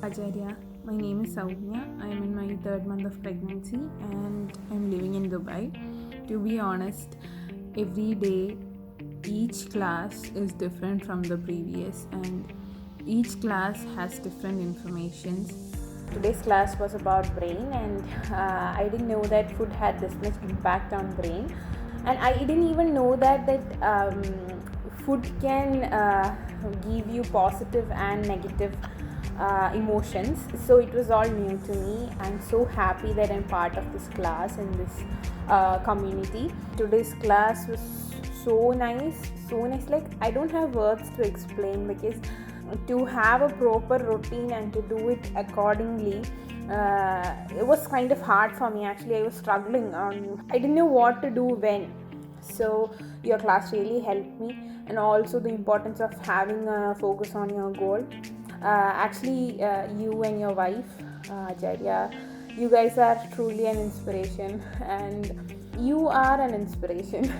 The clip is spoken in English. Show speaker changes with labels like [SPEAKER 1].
[SPEAKER 1] Acharya. My name is Sowmya. I am in my third month of pregnancy and I'm living in Dubai. To be honest, every day each class is different from the previous and each class has different informations. Today's class was about brain and I didn't know that food had this much impact on brain, and I didn't even know that food can give you positive and negative emotions. So it was all new to me. I'm so happy that I'm part of this class and this community. Today's class was so nice, like I don't have words to explain, because to have a proper routine and to do it accordingly, it was kind of hard for me. Actually, I was struggling. I didn't know what to do when. So your class really helped me, and also the importance of having a focus on your goal. You and your wife, Acharya, you guys are truly an inspiration, and you are an inspiration.